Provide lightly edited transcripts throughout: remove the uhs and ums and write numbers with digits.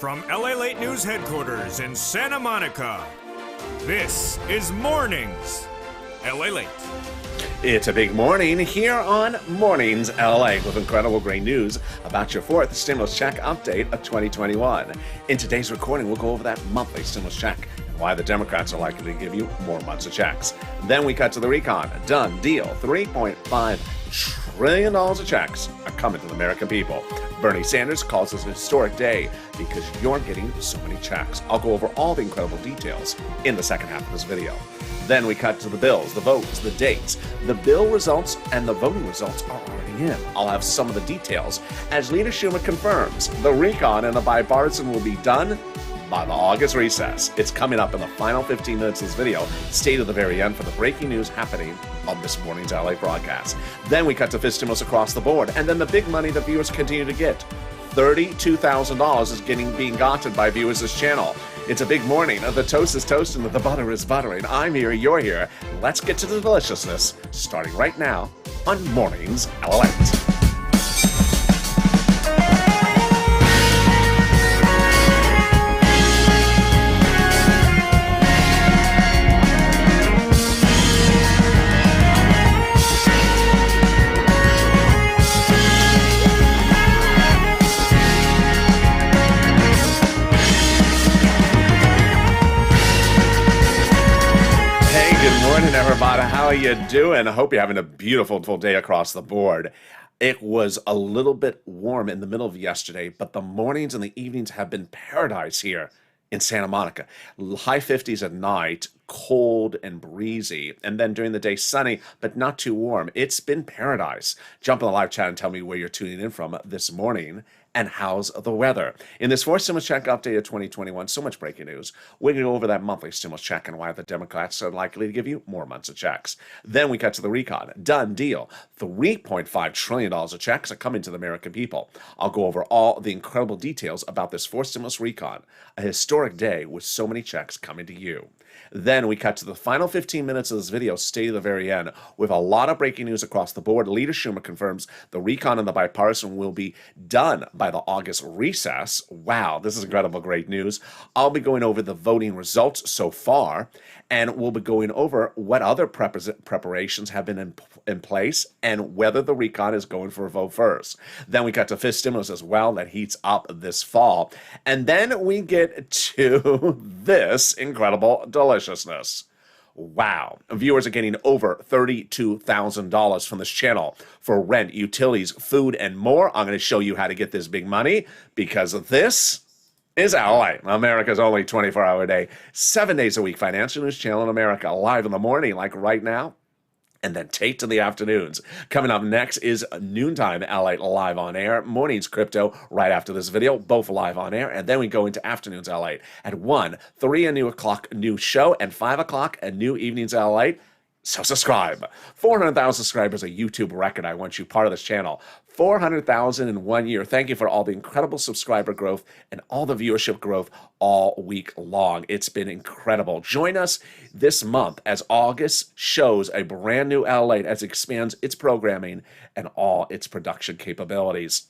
From LALATE News headquarters in Santa Monica, this is Mornings LALATE. It's a big morning here on Mornings LA with incredible great news about your fourth stimulus check update of 2021. In today's recording, we'll go over that monthly stimulus check and why the Democrats are likely to give you more months of checks. Then we cut to the recon. Done deal. $3.5 trillion of checks are coming to the American people. Bernie Sanders calls this a historic day because you're getting so many checks. I'll go over all the incredible details in the second half of this video. Then we cut to the bills, the votes, the dates. The bill results and the voting results are already in. I'll have some of the details as Leader Schumer confirms the recon and the bipartisan will be done by the August recess. It's coming up in the final 15 minutes of this video. Stay to the very end for the breaking news happening on this morning's LA broadcast. Then we cut to fist stimulus across the board, and then the big money that viewers continue to get. $32,000 is being gotten by viewers this channel. It's a big morning. The toast is toasting, the butter is buttering. I'm here, you're here. Let's get to the deliciousness, starting right now on Mornings LALATE. Everybody, how are you doing? I hope you're having a beautiful day across the board. It was a little bit warm in the middle of yesterday, but the mornings and the evenings have been paradise here in Santa Monica. High 50s at night, cold and breezy, and then during the day sunny, but not too warm. It's been paradise. Jump in the live chat and tell me where you're tuning in from this morning and how's the weather. In this fourth stimulus check update of 2021, so much breaking news. We're going to go over that monthly stimulus check and why the Democrats are likely to give you more months of checks. Then we cut to the recon. Done deal. $3.5 trillion of checks are coming to the American people. I'll go over all the incredible details about this fourth stimulus recon, a historic day with so many checks coming to you. Then we cut to the final 15 minutes of this video, stay to the very end, with a lot of breaking news across the board. Leader Schumer confirms the recon and the bipartisan will be done by the August recess. Wow, this is incredible, great news. I'll be going over the voting results so far, and we'll be going over what other preparations have been in place and whether the recon is going for a vote first. Then we got to fifth stimulus as well that heats up this fall. And then we get to this incredible deliciousness. Wow. Viewers are getting over $32,000 from this channel for rent, utilities, food, and more. I'm going to show you how to get this big money because this is LA, America's only 24-hour day, 7 days a week financial news channel in America, live in the morning like right now, and then Tate in the afternoons. Coming up next is noontime LA live on air, mornings crypto right after this video, both live on air, and then we go into afternoons LA at 1, 3 a new o'clock new show, and 5 o'clock a new evenings LA. So subscribe. 400,000 subscribers, a YouTube record. I want you part of this channel. 400,000 in 1 year. Thank you for all the incredible subscriber growth and all the viewership growth all week long. It's been incredible. Join us this month as August shows a brand new LALATE as it expands its programming and all its production capabilities.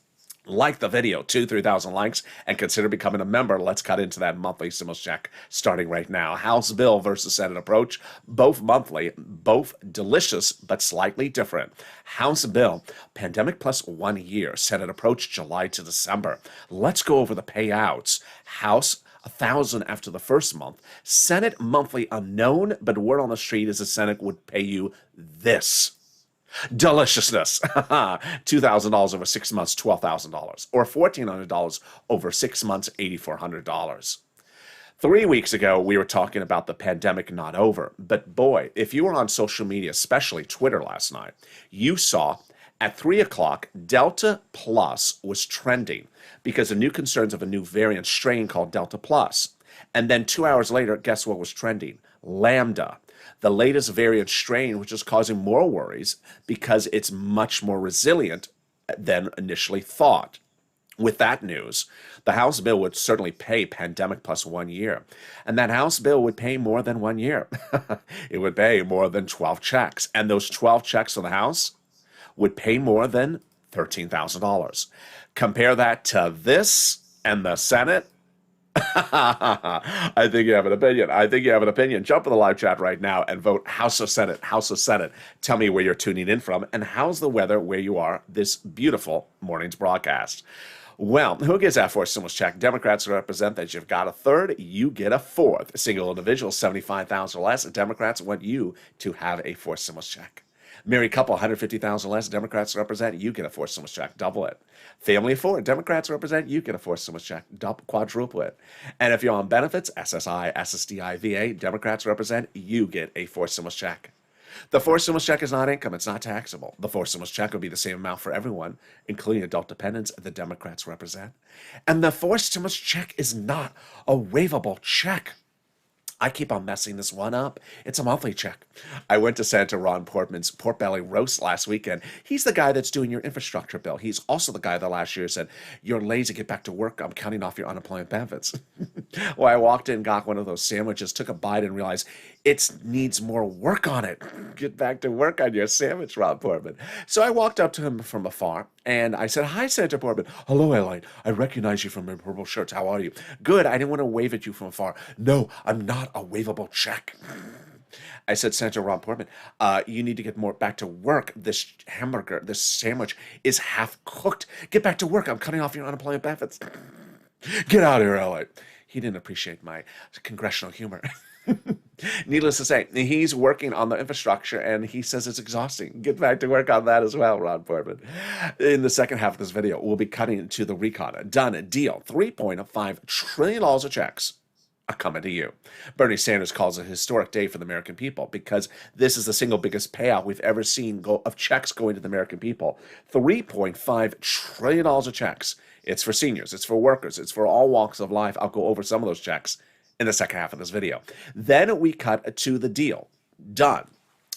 Like the video, 3,000 likes, and consider becoming a member. Let's cut into that monthly stimulus check starting right now. House bill versus Senate approach, both monthly, both delicious, but slightly different. House bill, pandemic plus 1 year. Senate approach, July to December. Let's go over the payouts. House, 1,000 after the first month. Senate monthly unknown, but word on the street is the Senate would pay you this. Deliciousness. $2,000 over 6 months, $12,000, or $1,400 over 6 months, $8,400. 3 weeks ago, we were talking about the pandemic not over, but boy, if you were on social media, especially Twitter last night, you saw at 3 o'clock, Delta Plus was trending because of new concerns of a new variant strain called Delta Plus. And then 2 hours later, guess what was trending? Lambda, the latest variant strain, which is causing more worries because it's much more resilient than initially thought. With that news, the House bill would certainly pay pandemic plus 1 year. And that House bill would pay more than 1 year. It would pay more than 12 checks. And those 12 checks from the House would pay more than $13,000. Compare that to this and the Senate. I think you have an opinion. I think you have an opinion. Jump in the live chat right now and vote House or Senate. House or Senate. Tell me where you're tuning in from and how's the weather where you are this beautiful morning's broadcast. Well, who gets that fourth stimulus check? Democrats represent that you've got a third, you get a fourth. Single individual, 75,000 or less. Democrats want you to have a fourth stimulus check. Married couple, 150,000 less. Democrats represent you get a fourth stimulus check. Double it. Family of four. Democrats represent you get a fourth stimulus check. Double, quadruple it. And if you're on benefits, SSI, SSDI, VA, Democrats represent you get a fourth stimulus check. The fourth stimulus check is not income. It's not taxable. The fourth stimulus check will be the same amount for everyone, including adult dependents the Democrats represent. And the fourth stimulus check is not a waivable check. I keep on messing this one up. It's a monthly check. I went to Senator Ron Portman's pork belly roast last weekend. He's the guy that's doing your infrastructure bill. He's also the guy that last year said, "You're lazy, get back to work. I'm counting off your unemployment benefits." Well, I walked in, got one of those sandwiches, took a bite, and realized it needs more work on it. Get back to work on your sandwich, Ron Portman. So I walked up to him from afar, and I said, "Hi, Senator Portman." "Hello, LALATE. I recognize you from your purple shirts. How are you?" "Good. I didn't want to wave at you from afar." "No, I'm not a waivable check." I said, "Senator Ron Portman, you need to get more back to work. This hamburger, this sandwich is half cooked. Get back to work. I'm cutting off your unemployment benefits." "Get out of here, LA." He didn't appreciate my congressional humor. Needless to say, he's working on the infrastructure, and he says it's exhausting. Get back to work on that as well, Ron Portman. In the second half of this video, we'll be cutting to the recon. Done deal. $3.5 trillion of checks are coming to you. Bernie Sanders calls it a historic day for the American people because this is the single biggest payout we've ever seen of checks going to the American people. $3.5 trillion of checks. It's for seniors, it's for workers, it's for all walks of life. I'll go over some of those checks in the second half of this video. Then we cut to the deal. Done.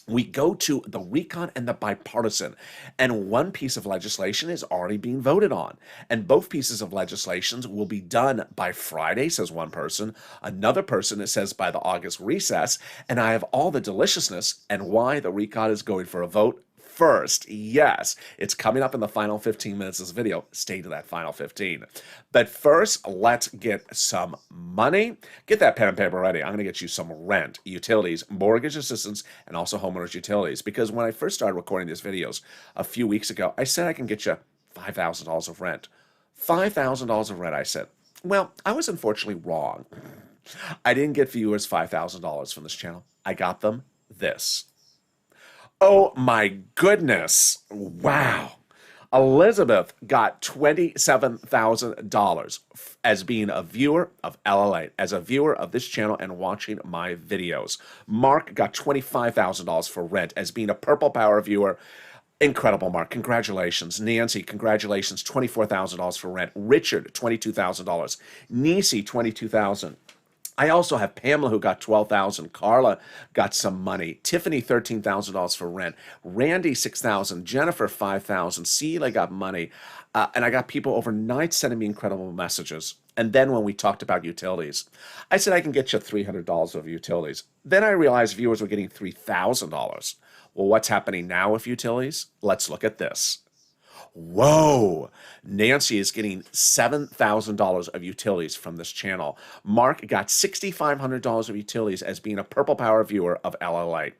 We go to the recon and the bipartisan, and one piece of legislation is already being voted on, and both pieces of legislation will be done by Friday, says one person. Another person, it says by the August recess, and I have all the deliciousness and why the recon is going for a vote first. Yes, it's coming up in the final 15 minutes of this video. Stay to that final 15. But first, let's get some money. Get that pen and paper ready. I'm going to get you some rent, utilities, mortgage assistance, and also homeowners utilities. Because when I first started recording these videos a few weeks ago, I said I can get you $5,000 of rent. $5,000 of rent, I said. Well, I was unfortunately wrong. I didn't get viewers $5,000 from this channel. I got them this. Oh my goodness. Wow. Elizabeth got $27,000 as being a viewer of LALATE, as a viewer of this channel and watching my videos. Mark got $25,000 for rent as being a Purple Power viewer. Incredible, Mark. Congratulations. Nancy, congratulations. $24,000 for rent. Richard, $22,000. Nisi, $22,000. I also have Pamela, who got $12,000. Carla got some money. Tiffany, $13,000 for rent. Randy, $6,000. Jennifer, $5,000. Celia got money. And I got people overnight sending me incredible messages. And then when we talked about utilities, I said I can get you $300 of utilities. Then I realized viewers were getting $3,000. Well, what's happening now with utilities? Let's look at this. Whoa, Nancy is getting $7,000 of utilities from this channel. Mark got $6,500 of utilities as being a Purple Power viewer of LALATE.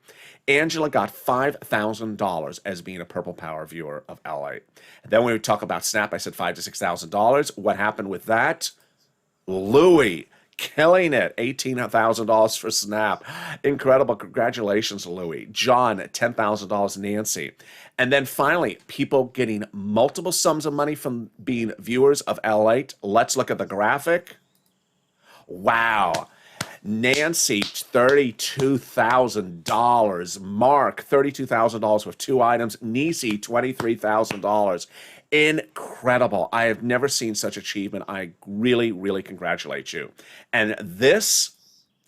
Angela got $5,000 as being a Purple Power viewer of LALATE. Then when we talk about Snap, I said $5,000 to $6,000. What happened with that? Louie. Killing it. $18,000 for Snap. Incredible. Congratulations, Louie. John, $10,000. Nancy. And then finally, people getting multiple sums of money from being viewers of LALATE. Let's look at the graphic. Wow. Nancy, $32,000. Mark, $32,000 with 2 items. Nisi, $23,000. Incredible. I have never seen such achievement. I really, really congratulate you. And this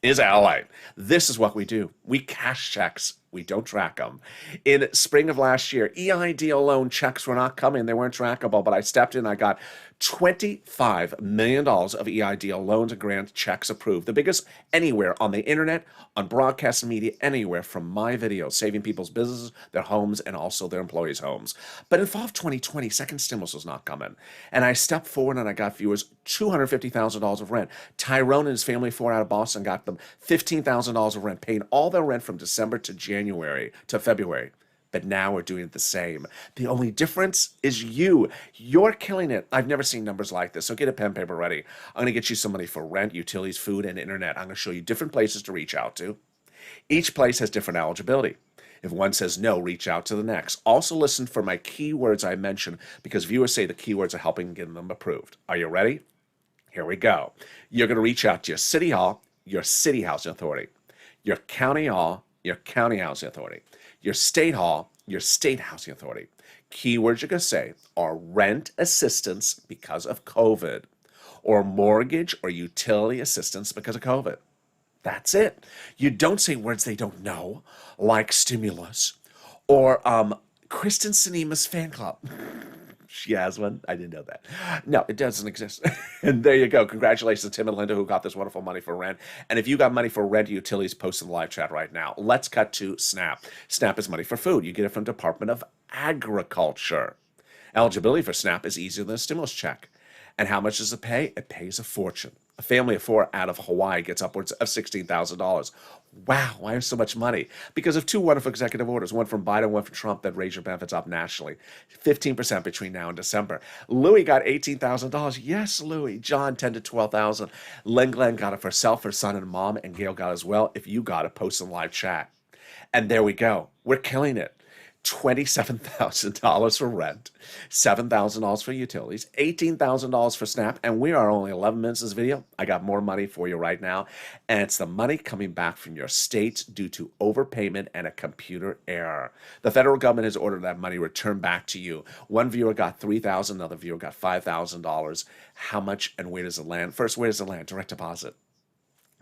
is LALATE. This is what we do. We cash checks. We don't track them. In spring of last year, EID alone checks were not coming. They weren't trackable, but I stepped in. I got $25 million of EIDL loans and grant checks approved. The biggest anywhere on the internet, on broadcast media, anywhere from my videos, saving people's businesses, their homes, and also their employees' homes. But in fall of 2020, second stimulus was not coming. And I stepped forward and I got viewers $250,000 of rent. Tyrone and his family, 4 out of Boston, got them $15,000 of rent, paying all their rent from December to January to February. But now we're doing the same. The only difference is you. You're killing it. I've never seen numbers like this. So get a pen, paper ready. I'm going to get you some money for rent, utilities, food, and internet. I'm going to show you different places to reach out to. Each place has different eligibility. If one says no, reach out to the next. Also listen for my keywords I mentioned because viewers say the keywords are helping get them approved. Are you ready? Here we go. You're going to reach out to your city hall, your city housing authority, your county hall, your county housing authority, your state hall, your state housing authority. Keywords you're going to say are rent assistance because of COVID, or mortgage or utility assistance because of COVID. That's it. You don't say words they don't know, like stimulus, or Kristen Sinema's fan club. She has one. I didn't know that. No, it doesn't exist. And there you go. Congratulations to Tim and Linda who got this wonderful money for rent. And if you got money for rent utilities, post in the live chat right now. Let's cut to SNAP. SNAP is money for food. You get it from Department of Agriculture. Eligibility for SNAP is easier than a stimulus check. And how much does it pay? It pays a fortune. A family of 4 out of Hawaii gets upwards of $16,000. Wow, why is so much money? Because of 2 wonderful executive orders, one from Biden, one from Trump, that raise your benefits up nationally. 15% between now and December. Louis got $18,000. Yes, Louis. John, $10,000 to $12,000. Len Glenn got it for herself, her son, and mom, and Gail got it as well. If you got it, post in live chat. And there we go. We're killing it. $27,000 for rent, $7,000 for utilities, $18,000 for SNAP, and we are only 11 minutes in this video. I got more money for you right now, and it's the money coming back from your states due to overpayment and a computer error. The federal government has ordered that money returned back to you. One viewer got $3,000, another viewer got $5,000. How much and where does it land? First, where does it land? Direct deposit.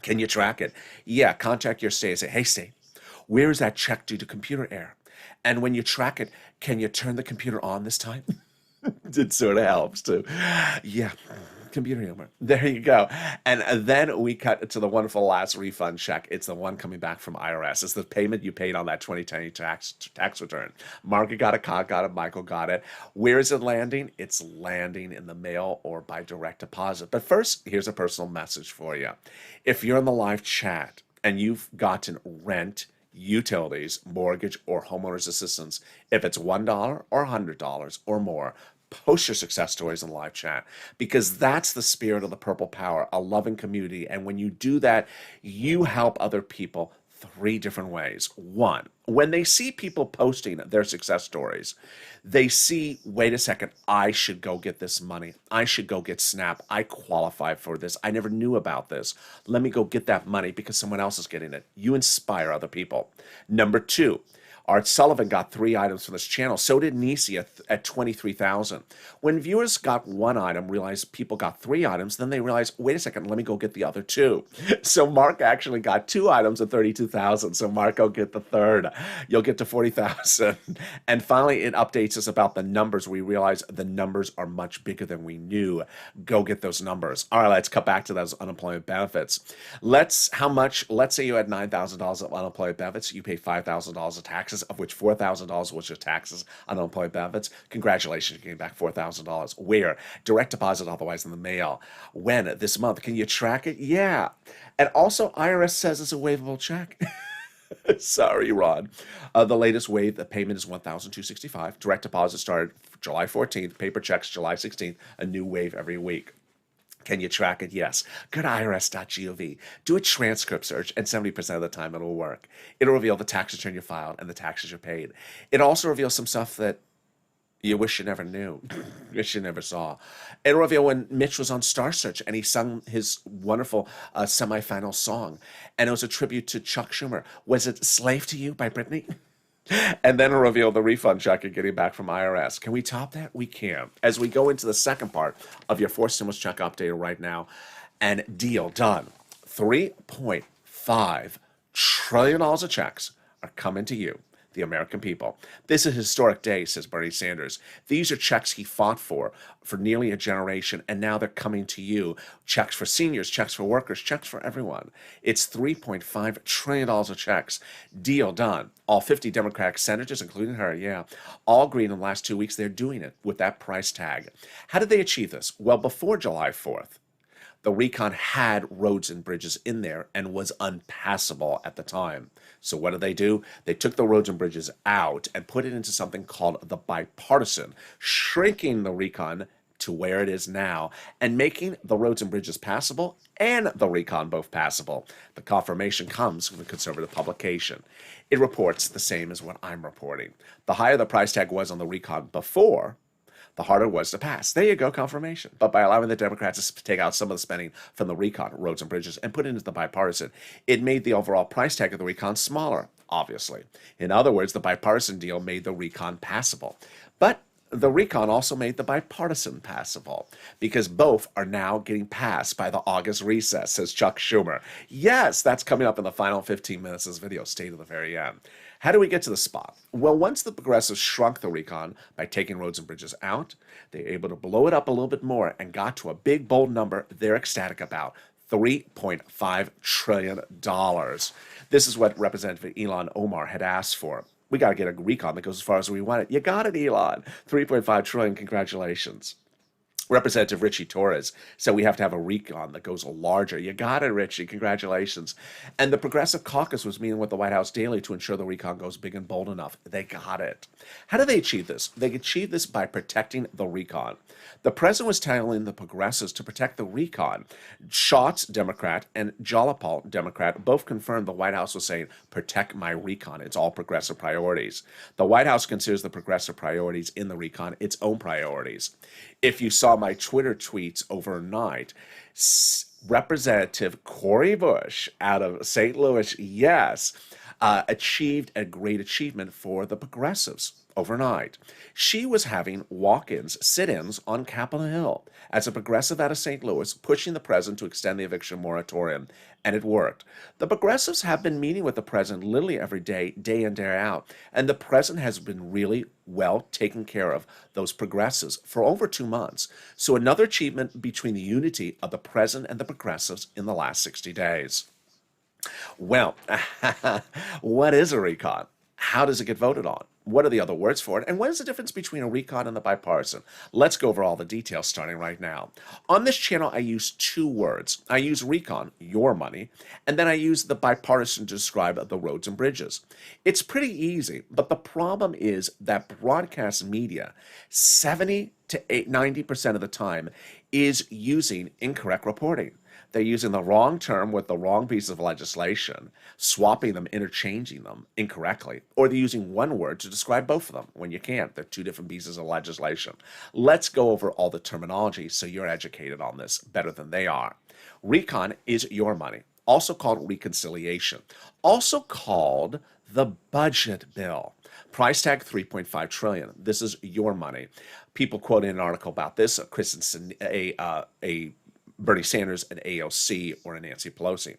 Can you track it? Yeah, contact your state and say, hey, state, where is that check due to computer error? And when you track it, can you turn the computer on this time? It sort of helps too. Yeah, computer humor. There you go. And then we cut to the wonderful last refund check. It's the one coming back from IRS. It's the payment you paid on that 2020 tax return. Margaret got it, Todd got it, Michael got it. Where is it landing? It's landing in the mail or by direct deposit. But first, here's a personal message for you. If you're in the live chat and you've gotten rent, utilities, mortgage, or homeowners assistance, if it's $1 or $100 or more, post your success stories in live chat, because that's the spirit of the Purple Power, a loving community. And when you do that, you help other people 3 different ways. 1, when they see people posting their success stories, they see, wait a second, I should go get this money. I should go get SNAP. I qualify for this. I never knew about this. Let me go get that money because someone else is getting it. You inspire other people. Number 2, Art Sullivan got 3 items from this channel. So did Nisi at 23,000. When viewers got 1 item, realized people got 3 items, then they realized, wait a second, let me go get the other 2. So Mark actually got 2 items at 32,000. So Mark, go get the 3rd. You'll get to 40,000. And finally, it updates us about the numbers. We realize the numbers are much bigger than we knew. Go get those numbers. All right, let's cut back to those unemployment benefits. Let's say you had $9,000 of unemployment benefits. You pay $5,000 of taxes, of which $4,000 was your taxes on unemployment benefits. Congratulations, you're getting back $4,000. Where? Direct deposit, otherwise in the mail. When? This month. Can you track it? Yeah. And also, IRS says it's a waivable check. Sorry, Ron. The latest wave, the payment is $1,265. Direct deposit started July 14th. Paper checks July 16th. A new wave every week. Can you track it? Yes. Go to irs.gov. Do a transcript search, and 70% of the time it'll work. It'll reveal the tax return you filed and the taxes you paid. It also reveals some stuff that you wish you never knew, wish you never saw. It'll reveal when Mitch was on Star Search and he sung his wonderful semifinal song, and it was a tribute to Chuck Schumer. Was it Slave to You by Britney? And then it'll reveal the refund check you're getting back from IRS. Can we top that? We can. As we go into the second part of your 4 stimulus check update right now, and deal done. $3.5 trillion of checks are coming to you. the American people. This is a historic day, says Bernie Sanders. These are checks he fought for nearly a generation, and now they're coming to you. Checks for seniors, checks for workers, checks for everyone. It's $3.5 trillion of checks. Deal done. All 50 Democratic senators, including her, yeah, all agreed in the last 2 weeks they're doing it with that price tag. How did they achieve this? Well, before July 4th, the recon had roads and bridges in there and was unpassable at the time. So what did they do? They took the roads and bridges out and put it into something called the bipartisan, shrinking the recon to where it is now and making the roads and bridges passable and the recon both passable. The confirmation comes from a conservative publication. It reports the same as what I'm reporting. The higher the price tag was on the recon before, the harder it was to pass. There you go, confirmation. But by allowing the Democrats to take out some of the spending from the recon, roads and bridges, and put it into the bipartisan, it made the overall price tag of the recon smaller, obviously. In other words, the bipartisan deal made the recon passable. But the recon also made the bipartisan passable because both are now getting passed by the August recess, says Chuck Schumer. Yes, that's coming up in the final 15 minutes of this video. Stay to the very end. How do we get to the spot? Well, once the progressives shrunk the recon by taking roads and bridges out, they were able to blow it up a little bit more and got to a big, bold number they're ecstatic about, $3.5 trillion. This is what Representative Ilhan Omar had asked for. We got to get a recon that goes as far as we want it. You got it, Elon. $3.5 trillion, congratulations. Representative Richie Torres said we have to have a recon that goes larger. You got it, Richie. Congratulations. And the Progressive Caucus was meeting with the White House daily to ensure the recon goes big and bold enough. They got it. How do they achieve this? They achieve this by protecting the recon. The president was telling the progressives to protect the recon. Schatz, Democrat, and Jayapal, Democrat, both confirmed the White House was saying, protect my recon. It's all progressive priorities. The White House considers the progressive priorities in the recon its own priorities. If you saw my Twitter tweets overnight, Representative Cori Bush out of St. Louis, yes, achieved a great achievement for the progressives overnight. She was having walk-ins, sit-ins on Capitol Hill as a progressive out of St. Louis, pushing the president to extend the eviction moratorium, and it worked. The progressives have been meeting with the president literally every day, day in, day out, and the president has been really well taking care of those progressives for over 2 months. So another achievement between the unity of the president and the progressives in the last 60 days. Well, what is a recon? How does it get voted on? What are the other words for it? And what is the difference between a recon and the bipartisan? Let's go over all the details starting right now. On this channel, I use 2 words. I use recon, your money, and then I use the bipartisan to describe the roads and bridges. It's pretty easy, but the problem is that broadcast media, 70 to 90% of the time, is using incorrect reporting. They're using the wrong term with the wrong piece of legislation, swapping them, interchanging them incorrectly, or they're using one word to describe both of them when you can't. They're 2 different pieces of legislation. Let's go over all the terminology so you're educated on this better than they are. Recon is your money, also called reconciliation, also called the budget bill. Price tag $3.5 trillion. This is your money. People quoted an article about this, a Bernie Sanders, an AOC, or a Nancy Pelosi.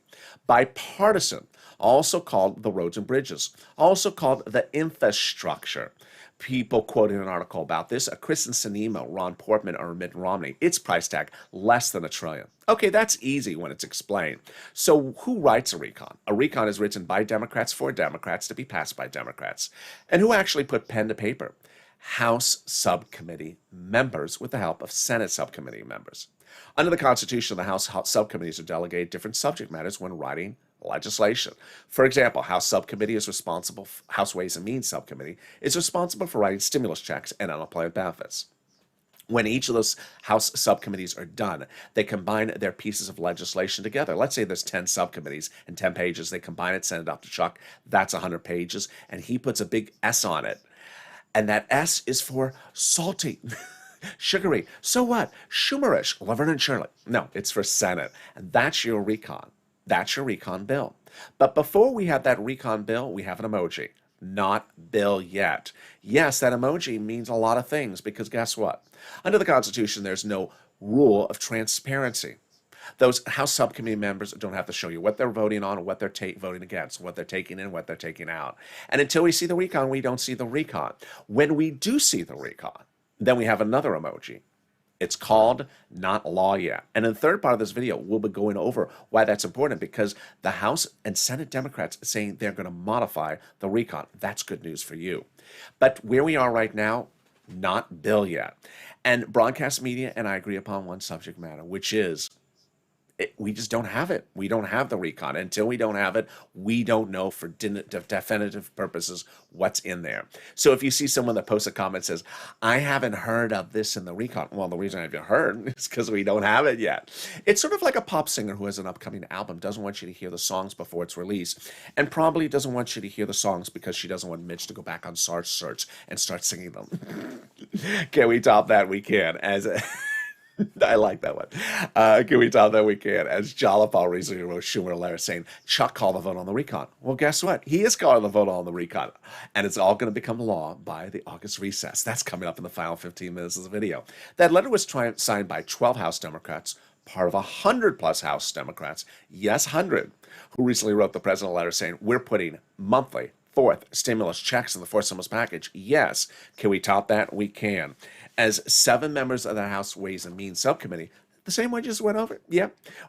Bipartisan, also called the roads and bridges, also called the infrastructure. People quoted an article about this, a Kristen Sinema, Ron Portman, or Mitt Romney. Its price tag, less than $1 trillion. Okay, that's easy when it's explained. So who writes a recon? A recon is written by Democrats for Democrats to be passed by Democrats. And who actually put pen to paper? House subcommittee members with the help of Senate subcommittee members. Under the Constitution, the House subcommittees are delegated different subject matters when writing legislation. For example, House Subcommittee is responsible, House Ways and Means Subcommittee is responsible for writing stimulus checks and unemployment benefits. When each of those House subcommittees are done, they combine their pieces of legislation together. Let's say there's 10 subcommittees and 10 pages. They combine it, send it off to Chuck. That's 100 pages, and he puts a big S on it. And that S is for salty. Sugary. So what? Schumerish. Laverne and Shirley. No, it's for Senate. And that's your recon. That's your recon bill. But before we have that recon bill, we have an emoji. Not bill yet. Yes, that emoji means a lot of things because guess what? Under the Constitution, there's no rule of transparency. Those House subcommittee members don't have to show you what they're voting on, what they're voting against, what they're taking in, what they're taking out. And until we see the recon, we don't see the recon. When we do see the recon, then we have another emoji. It's called Not Law Yet. And in the third part of this video, we'll be going over why that's important, because the House and Senate Democrats are saying they're going to modify the recon. That's good news for you. But where we are right now, not bill yet. And broadcast media and I agree upon one subject matter, which is we just don't have it. We don't have the recon. Until we don't have it, we don't know for definitive purposes what's in there. So if you see someone that posts a comment that says, I haven't heard of this in the recon. Well, the reason I haven't heard is because we don't have it yet. It's sort of like a pop singer who has an upcoming album, doesn't want you to hear the songs before it's released, and probably doesn't want you to hear the songs because she doesn't want Mitch to go back on Sarge Search and start singing them. Can we top that? We can. I like that one. Can we top that? We can. As Jollipaul recently wrote Schumer a letter saying, Chuck called the vote on the recon. Well, guess what? He is calling the vote on the recon. And it's all going to become law by the August recess. That's coming up in the final 15 minutes of the video. That letter was signed by 12 House Democrats, part of 100+ House Democrats, yes, 100, who recently wrote the president a letter saying, we're putting monthly fourth stimulus checks in the fourth stimulus package. Yes. Can we top that? We can. As 7 members of the House Ways and Means Subcommittee, the same one just went over,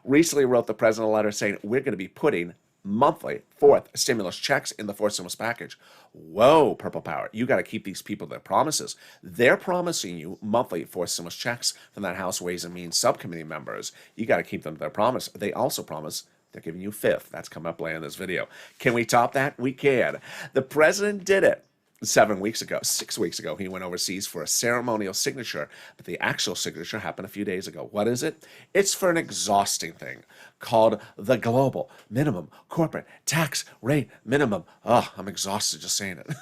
recently wrote the president a letter saying we're going to be putting monthly fourth stimulus checks in the fourth stimulus package. Whoa, Purple Power, you got to keep these people their promises. They're promising you monthly fourth stimulus checks from that House Ways and Means Subcommittee members. You got to keep them their promise. They also promise they're giving you fifth. That's coming up later in this video. Can we top that? We can. The president did it 6 weeks ago. He went overseas for a ceremonial signature, but the actual signature happened a few days ago. What is it? It's for an exhausting thing called the Global Minimum Corporate Tax Rate Minimum. Oh, I'm exhausted just saying it.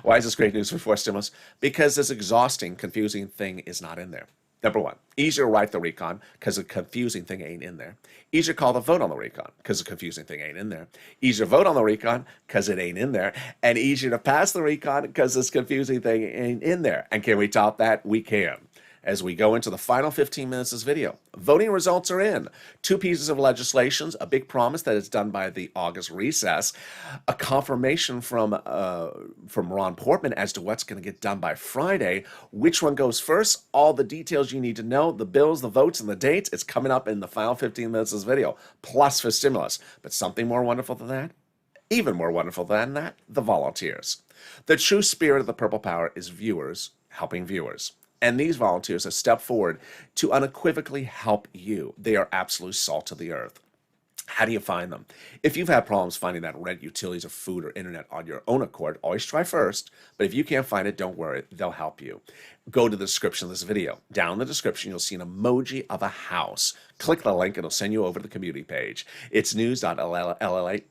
Why is this great news for fourth stimulus? Because this exhausting, confusing thing is not in there. Number one, easier to write the recon because the confusing thing ain't in there. Easier to call the vote on the recon because the confusing thing ain't in there. Easier to vote on the recon because it ain't in there. And easier to pass the recon because this confusing thing ain't in there. And can we top that? We can. As we go into the final 15 minutes of this video, voting results are in. 2 pieces of legislation, a big promise that it's done by the August recess, a confirmation from Ron Portman as to what's going to get done by Friday. Which one goes first? All the details you need to know, the bills, the votes, and the dates. It's coming up in the final 15 minutes of this video, plus for stimulus. But something more wonderful than that, even more wonderful than that, the volunteers. The true spirit of the Purple Power is viewers helping viewers. And these volunteers have stepped forward to unequivocally help you. They are absolute salt of the earth. How do you find them? If you've had problems finding that rent, utilities, or food or internet on your own accord, always try first. But if you can't find it, don't worry. They'll help you. Go to the description of this video. Down in the description, you'll see an emoji of a house. Click the link, and it'll send you over to the community page. It's news.LALATE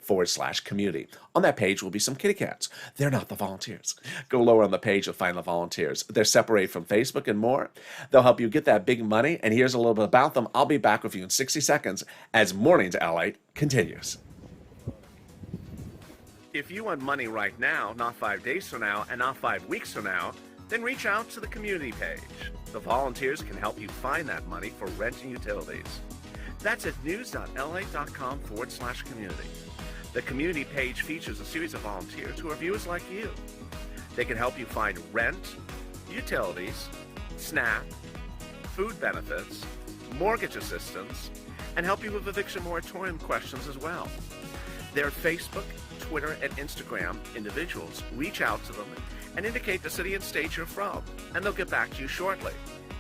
/community. On that page will be some kitty cats. They're not the volunteers. Go lower on the page, you'll find the volunteers. They're separated from Facebook and more. They'll help you get that big money, and here's a little bit about them. I'll be back with you in 60 seconds as Mornings LALATE continues. If you want money right now, not 5 days from now, and not 5 weeks from now, then reach out to the community page. The volunteers can help you find that money for rent and utilities. That's at news.la.com /community. The community page features a series of volunteers who are viewers like you. They can help you find rent, utilities, SNAP, food benefits, mortgage assistance, and help you with eviction moratorium questions as well. Their Facebook, Twitter, and Instagram individuals reach out to them and indicate the city and state you're from, and they'll get back to you shortly.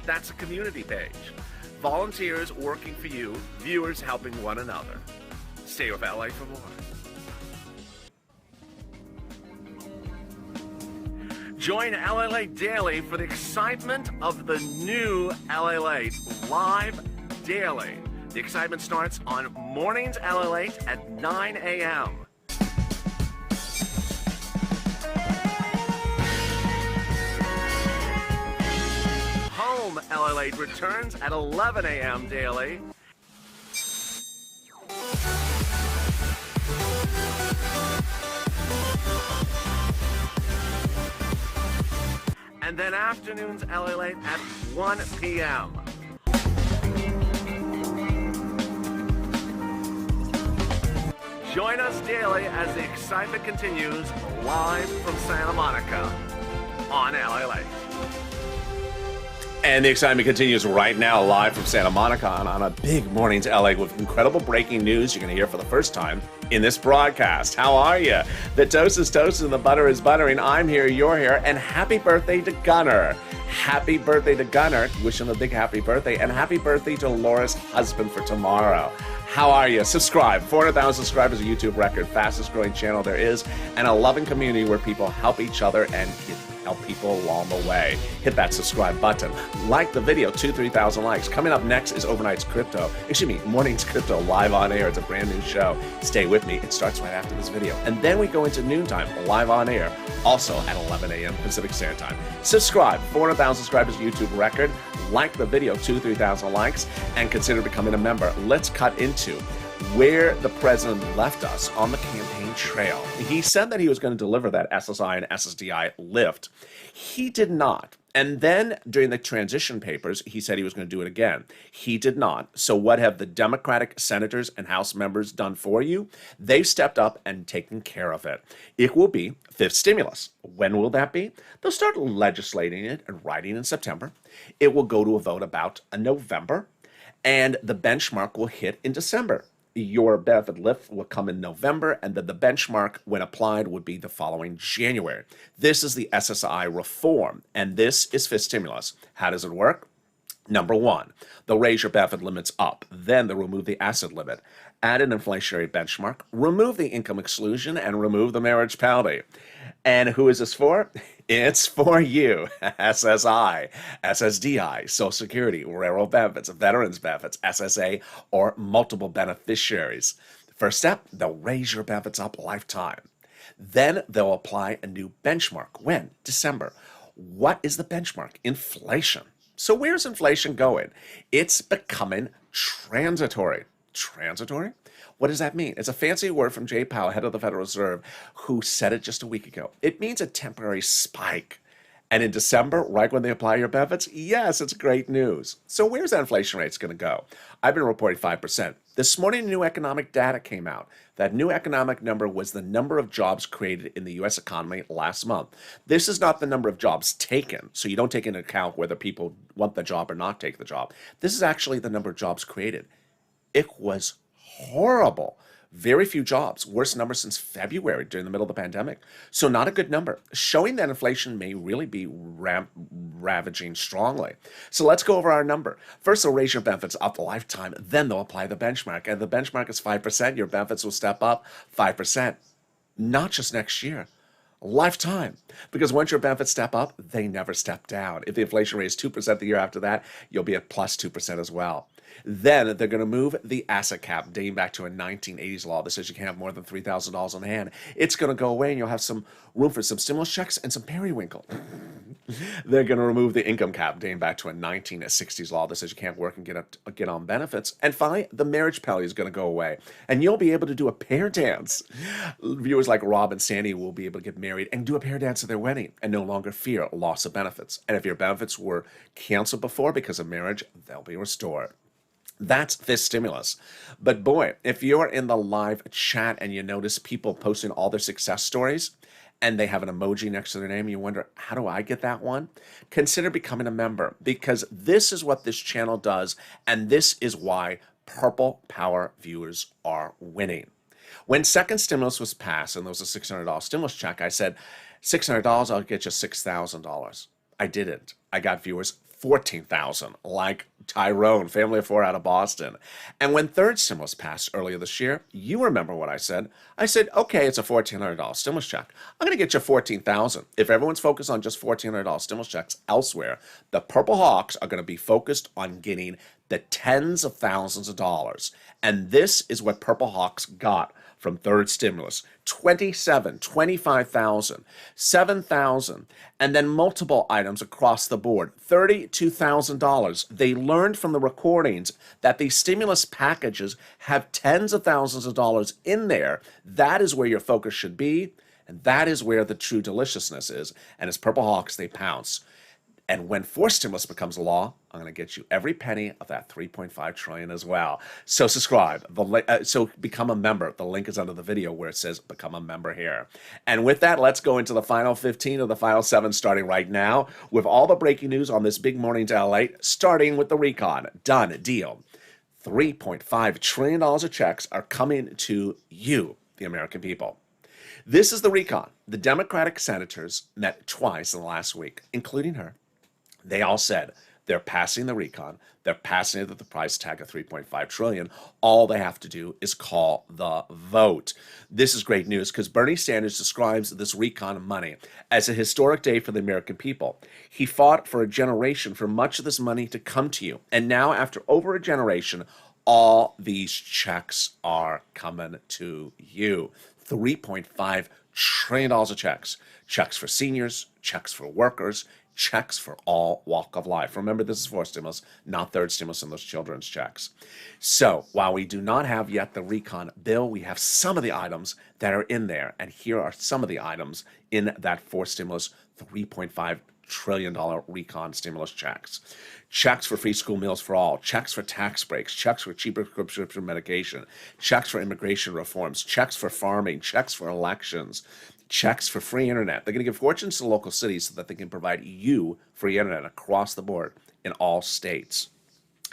That's a community page. Volunteers working for you, viewers helping one another. Stay with LA for more. Join LALATE Daily for the excitement of the new LALATE live daily. The excitement starts on Mornings LALATE at 9 a.m. Home LALATE returns at 11 a.m. daily. And then afternoons LALATE at 1 p.m. Join us daily as the excitement continues live from Santa Monica on LALATE. And the excitement continues right now live from Santa Monica on a big Mornings LA with incredible breaking news you're going to hear for the first time in this broadcast. How are you? The toast is toasted and the butter is buttering. I'm here, you're here, and happy birthday to Gunner. Happy birthday to Gunner. Wish him a big happy birthday, and happy birthday to Laura's husband for tomorrow. How are you? Subscribe. 400,000 subscribers, a YouTube record, fastest growing channel there is, and a loving community where people help each other and help people along the way. Hit that subscribe button. Like the video, 3,000 likes. Coming up next is Morning's Crypto live on air. It's a brand new show. Stay with me. It starts right after this video. And then we go into noontime, live on air, also at 11 a.m. Pacific Standard Time. Subscribe. 400,000 subscribers, YouTube record. Like the video, 3,000 likes, and consider becoming a member. Let's cut into where the president left us on the campaign trail. He said that he was going to deliver that SSI and SSDI lift. He did not. And then during the transition papers, he said he was going to do it again. He did not. So what have the Democratic senators and House members done for you? They've stepped up and taken care of it. It will be fifth stimulus. When will that be? They'll start legislating it and writing in September. It will go to a vote about November, and the benchmark will hit in December. Your benefit lift will come in November, and then the benchmark, when applied, would be the following January. This is the SSI reform, and this is fifth stimulus. How does it work? Number one, they'll raise your benefit limits up. Then they'll remove the asset limit, add an inflationary benchmark, remove the income exclusion, and remove the marriage penalty. And who is this for? It's for you. SSI, SSDI, Social Security, railroad benefits, veterans benefits, SSA, or multiple beneficiaries. First step, they'll raise your benefits up lifetime. Then they'll apply a new benchmark. When? December. What is the benchmark? Inflation. So where's inflation going? It's becoming transitory. Transitory? What does that mean? It's a fancy word from Jay Powell, head of the Federal Reserve, who said it just a week ago. It means a temporary spike. And in December, right when they apply your benefits, yes, it's great news. So where's that inflation rate going to go? I've been reporting 5%. This morning, new economic data came out. That new economic number was the number of jobs created in the U.S. economy last month. This is not the number of jobs taken, so you don't take into account whether people want the job or not take the job. This is actually the number of jobs created. It was horrible. Very few jobs. Worst number since February during the middle of the pandemic. So not a good number, showing that inflation may really be ravaging strongly. So let's go over our number. First, they'll raise your benefits up the lifetime. Then they'll apply the benchmark. And the benchmark is 5%. Your benefits will step up 5%. Not just next year. Lifetime. Because once your benefits step up, they never step down. If the inflation rate is 2% the year after that, you'll be at plus 2% as well. Then they're going to move the asset cap, dating back to a 1980s law that says you can't have more than $3,000 on hand. It's going to go away, and you'll have some room for some stimulus checks and some periwinkle. They're going to remove the income cap, dating back to a 1960s law that says you can't work and get on benefits. And finally, the marriage penalty is going to go away, and you'll be able to do a pair dance. Viewers like Rob and Sandy will be able to get married and do a pair dance at their wedding and no longer fear loss of benefits. And if your benefits were canceled before because of marriage, they'll be restored. That's fifth stimulus. But boy, if you're in the live chat and you notice people posting all their success stories and they have an emoji next to their name, you wonder, how do I get that one? Consider becoming a member, because this is what this channel does, and this is why Purple Power viewers are winning. When second stimulus was passed and there was a $600 stimulus check, I said, $600, I'll get you $6,000. I didn't. I got viewers 14,000, like Tyrone, family of four out of Boston. And when third stimulus passed earlier this year, you remember what I said. I said, okay, it's a $1,400 stimulus check. I'm going to get you 14,000. If everyone's focused on just $1,400 stimulus checks elsewhere, the Purple Hawks are going to be focused on getting the tens of thousands of dollars. And this is what Purple Hawks got from third stimulus: 27, 25,000, 7,000, and then multiple items across the board, $32,000. They learned from the recordings that these stimulus packages have tens of thousands of dollars in there. That is where your focus should be, and that is where the true deliciousness is. And as Purple Hawks, they pounce. And when forced stimulus becomes law, I'm going to get you every penny of that 3.5 trillion as well. So subscribe. So become a member. The link is under the video where it says become a member here. And with that, let's go into the final 15 of the final 7 starting right now with all the breaking news on this big morning to LALATE, starting with the recon. Done deal. $3.5 trillion of checks are coming to you, the American people. This is the recon. The Democratic senators met twice in the last week, including her. They all said they're passing the recon. They're passing it at the price tag of $3.5 trillion. All they have to do is call the vote. This is great news because Bernie Sanders describes this recon money as a historic day for the American people. He fought for a generation for much of this money to come to you. And now, after over a generation, all these checks are coming to you. $3.5 trillion of checks. Checks for seniors, checks for workers, checks for all walk of life. Remember, this is fourth stimulus, not third stimulus in those children's checks. So while we do not have yet the recon bill, we have some of the items that are in there. And here are some of the items in that fourth stimulus, $3.5 trillion recon stimulus checks. Checks for free school meals for all, checks for tax breaks, checks for cheaper prescription medication, checks for immigration reforms, checks for farming, checks for elections, checks for free internet. They're going to give fortunes to local cities so that they can provide you free internet across the board in all states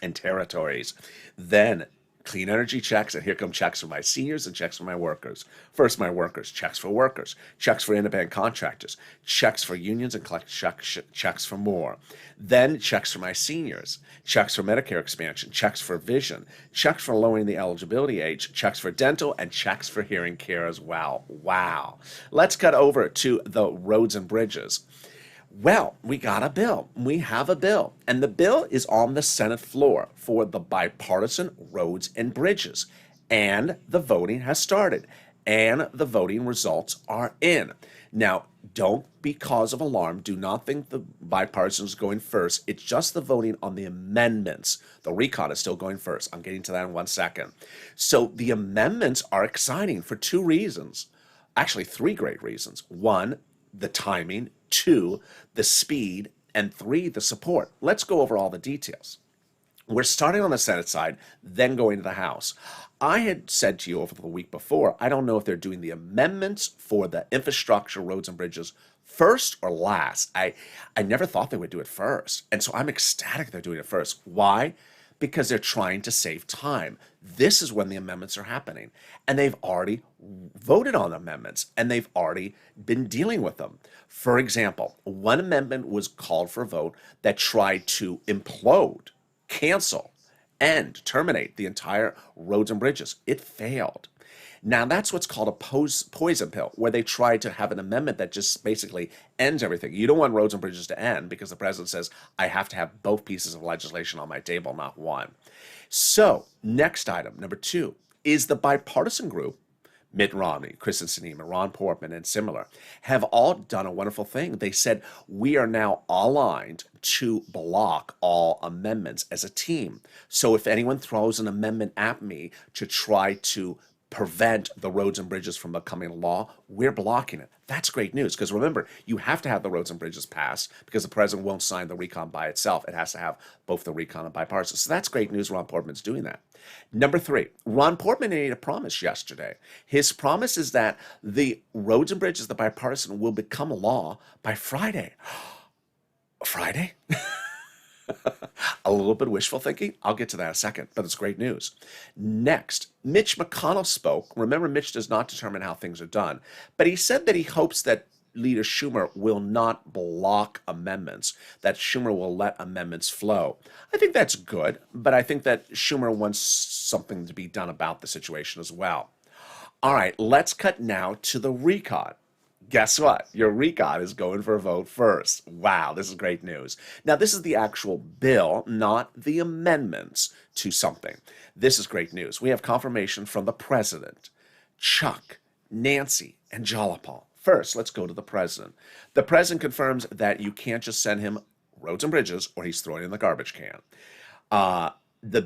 and territories. Then clean energy checks, and here come checks for my seniors and checks for my workers. First, my workers, checks for independent contractors, checks for unions, and collect checks for more. Then checks for my seniors, checks for Medicare expansion, checks for vision, checks for lowering the eligibility age, checks for dental, and checks for hearing care as well. Wow. Let's cut over to the roads and bridges. Well, we got a bill. We have a bill. And the bill is on the Senate floor for the bipartisan roads and bridges. And the voting has started. And the voting results are in. Now, don't be cause of alarm. Do not think the bipartisan is going first. It's just the voting on the amendments. The recon is still going first. I'm getting to that in 1 second. So the amendments are exciting for 2 reasons. Actually, 3 great reasons. 1, the timing. 2, the speed, and 3, the support. Let's go over all the details. We're starting on the Senate side, then going to the House. I had said to you over the week before, I don't know if they're doing the amendments for the infrastructure, roads, and bridges first or last. I never thought they would do it first. And so I'm ecstatic they're doing it first. Why? Because they're trying to save time. This is when the amendments are happening. And they've already voted on amendments, and they've already been dealing with them. For example, one amendment was called for a vote that tried to implode, cancel, and terminate the entire roads and bridges. It failed. Now, that's what's called a poison pill, where they try to have an amendment that just basically ends everything. You don't want roads and bridges to end because the president says, I have to have both pieces of legislation on my table, not one. So, next item, number 2, is the bipartisan group, Mitt Romney, Kristen Sinema, Ron Portman, and similar, have all done a wonderful thing. They said, we are now aligned to block all amendments as a team. So if anyone throws an amendment at me to try to prevent the roads and bridges from becoming law, we're blocking it. That's great news, because remember, you have to have the roads and bridges passed because the president won't sign the recon by itself. It has to have both the recon and bipartisan. So that's great news. Ron Portman's doing that. Number 3, Ron Portman made a promise yesterday. His promise is that the roads and bridges, the bipartisan, will become law by Friday. Friday? A little bit wishful thinking. I'll get to that in a second, but it's great news. Next, Mitch McConnell spoke. Remember, Mitch does not determine how things are done, but he said that he hopes that Leader Schumer will not block amendments, that Schumer will let amendments flow. I think that's good, but I think that Schumer wants something to be done about the situation as well. All right, let's cut now to the recon. Guess what? Your recon is going for a vote first. Wow, this is great news. Now, this is the actual bill, not the amendments to something. This is great news. We have confirmation from the president, Chuck, Nancy, and Jalapal. First, let's go to the president. The president confirms that you can't just send him roads and bridges or he's throwing it in the garbage can.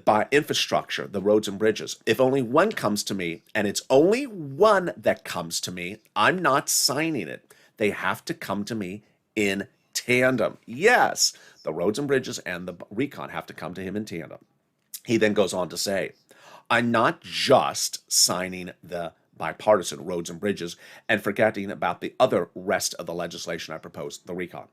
By infrastructure, the roads and bridges, if only one comes to me, and it's only one that comes to me, I'm not signing it. They have to come to me in tandem. Yes, the roads and bridges and the recon have to come to him in tandem. He then goes on to say, I'm not just signing the bipartisan roads and bridges and forgetting about the other rest of the legislation I proposed, the recon.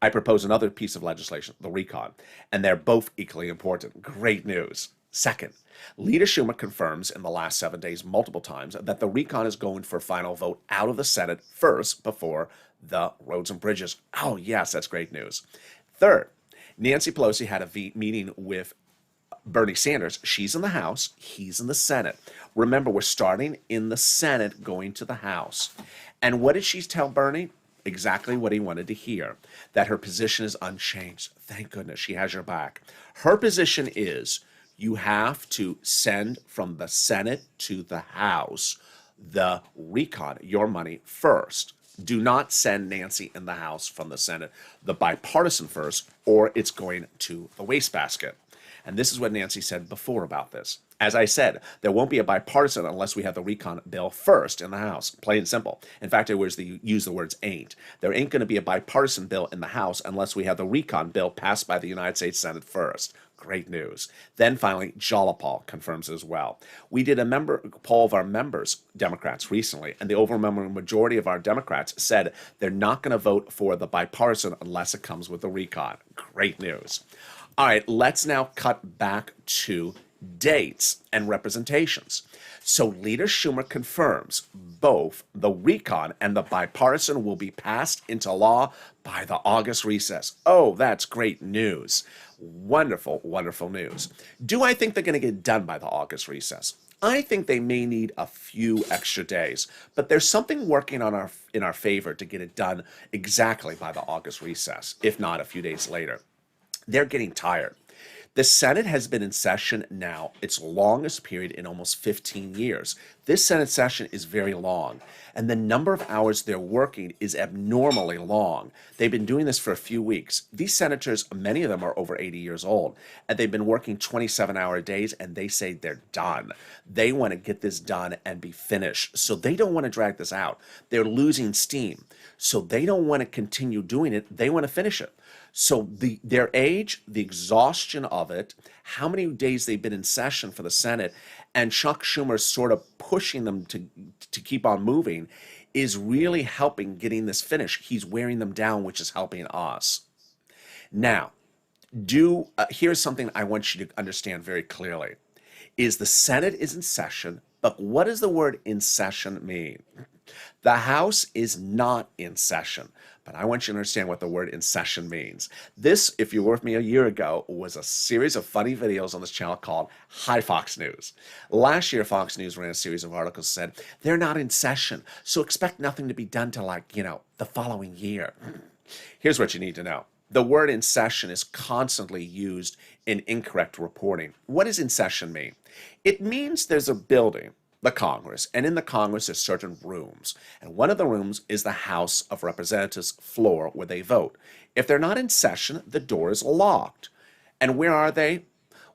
I propose another piece of legislation, the recon, and they're both equally important. Great news. Second, Leader Schumer confirms in the last 7 days multiple times that the recon is going for final vote out of the Senate first before the roads and bridges. Oh, yes, that's great news. Third, Nancy Pelosi had a meeting with Bernie Sanders. She's in the House, he's in the Senate. Remember, we're starting in the Senate, going to the House. And what did she tell Bernie? Exactly what he wanted to hear, that her position is unchanged. Thank goodness, she has your back. Her position is you have to send from the Senate to the House the recon, your money, first. Do not send Nancy in the House from the Senate, the bipartisan first, or it's going to the wastebasket. And this is what Nancy said before about this. As I said, there won't be a bipartisan unless we have the recon bill first in the House. Plain and simple. In fact, I use the words ain't. There ain't going to be a bipartisan bill in the House unless we have the recon bill passed by the United States Senate first. Great news. Then finally, Jalopal confirms as well. We did a poll of our members, Democrats, recently, and the overwhelming majority of our Democrats said they're not going to vote for the bipartisan unless it comes with the recon. Great news. All right, let's now cut back to dates and representations. So Leader Schumer confirms both the recon and the bipartisan will be passed into law by the August recess. Oh, that's great news. Wonderful, wonderful news. Do I think they're going to get done by the August recess? I think they may need a few extra days, but there's something working in our favor to get it done exactly by the August recess, if not a few days later. They're getting tired. The Senate has been in session now, its longest period in almost 15 years. This Senate session is very long, and the number of hours they're working is abnormally long. They've been doing this for a few weeks. These senators, many of them are over 80 years old, and they've been working 27-hour days, and they say they're done. They want to get this done and be finished, so they don't want to drag this out. They're losing steam, so they don't want to continue doing it. They want to finish it. So their age, the exhaustion of it, how many days they've been in session for the Senate, and Chuck Schumer sort of pushing them to keep on moving is really helping getting this finished. He's wearing them down, which is helping us. Now, here's something I want you to understand very clearly, is the Senate is in session, but what does the word in session mean? The House is not in session, but I want you to understand what the word in session means. This, if you were with me a year ago, was a series of funny videos on this channel called Hi Fox News. Last year, Fox News ran a series of articles that said, they're not in session, so expect nothing to be done till the following year. Here's what you need to know. The word in session is constantly used in incorrect reporting. What does in session mean? It means there's a building, the Congress, and in the Congress there's certain rooms, and one of the rooms is the House of Representatives floor where they vote. If they're not in session, the door is locked. And where are they?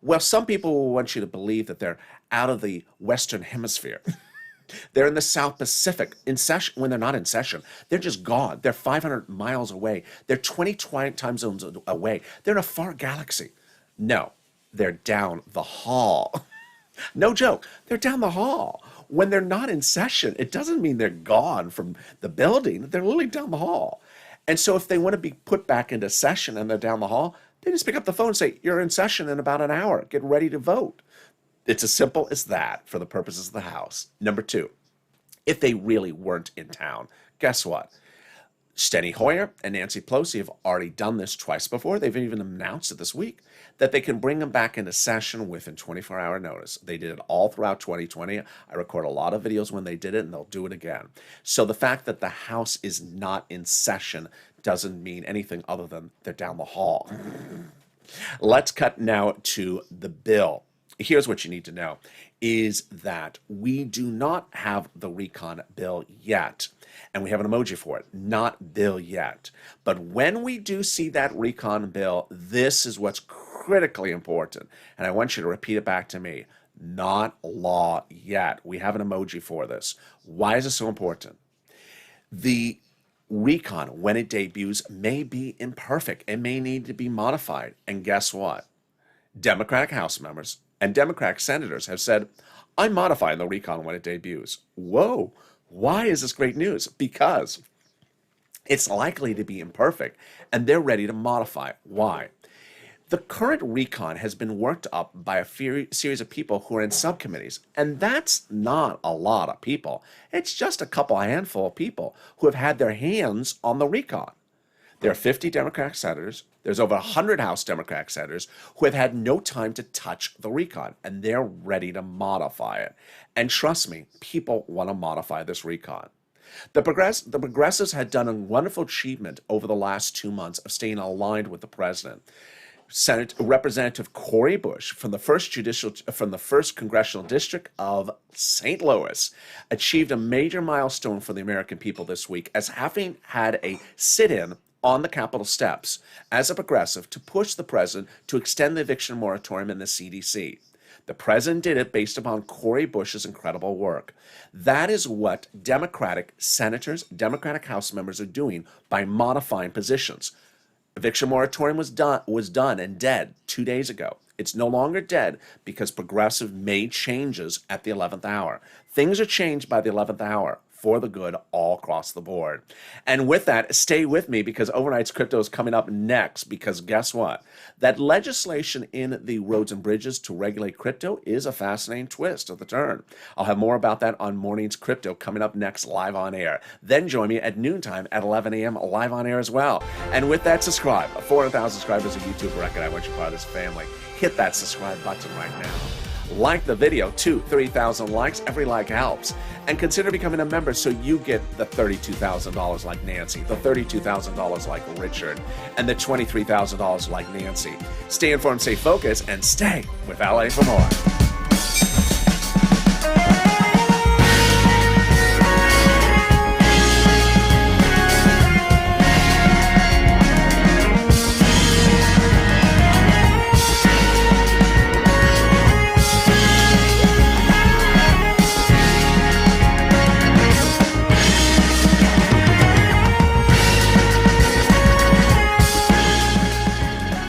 Well, some people will want you to believe that they're out of the Western Hemisphere. They're in the South Pacific in session. When they're not in session, they're just gone. They're 500 miles away. They're 20 time zones away. They're in a far galaxy. No, they're down the hall. No joke. They're down the hall. When they're not in session, it doesn't mean they're gone from the building. They're literally down the hall. And so if they want to be put back into session and they're down the hall, they just pick up the phone and say, you're in session in about an hour. Get ready to vote. It's as simple as that for the purposes of the House. Number two, if they really weren't in town, guess what? Steny Hoyer and Nancy Pelosi have already done this twice before. They've even announced it this week that they can bring them back into session within 24-hour notice. They did it all throughout 2020. I record a lot of videos when they did it, and they'll do it again. So the fact that the House is not in session doesn't mean anything other than they're down the hall. Let's cut now to the bill. Here's what you need to know, is that we do not have the recon bill yet. And we have an emoji for it, not bill yet. But when we do see that recon bill, this is what's critically important. And I want you to repeat it back to me. Not law yet. We have an emoji for this. Why is it so important? The recon, when it debuts, may be imperfect. It may need to be modified. And guess what? Democratic House members and Democratic senators have said, I'm modifying the recon when it debuts. Whoa, why is this great news? Because it's likely to be imperfect, and they're ready to modify it. Why? The current recon has been worked up by a series of people who are in subcommittees, and that's not a lot of people. It's just a handful of people who have had their hands on the recon. There are 50 Democratic senators. There's over 100 House Democratic senators who have had no time to touch the recon, and they're ready to modify it. And trust me, people want to modify this recon. The progressives had done a wonderful achievement over the last 2 months of staying aligned with the president. Representative Cori Bush from the first congressional district of St. Louis achieved a major milestone for the American people this week as having had a sit-in on the Capitol steps as a progressive to push the president to extend the eviction moratorium in the CDC. The president did it based upon Cori Bush's incredible work. That is what Democratic senators, Democratic House members are doing by modifying positions. Eviction moratorium was done and dead 2 days ago. It's no longer dead because progressive made changes at the 11th hour. Things are changed by the 11th hour for the good all across the board. And with that, stay with me because Overnight's Crypto is coming up next, because guess what? That legislation in the roads and bridges to regulate crypto is a fascinating twist of the turn. I'll have more about that on Morning's Crypto coming up next live on air. Then join me at noontime at 11 a.m. live on air as well. And with that, subscribe. 400,000 subscribers, a YouTube record. I want you part of this family. Hit that subscribe button right now. Like the video, 30,000 likes. Every like helps. And consider becoming a member so you get the $32,000 like Nancy, the $32,000 like Richard, and the $23,000 like Nancy. Stay informed, stay focused, and stay with LA for more.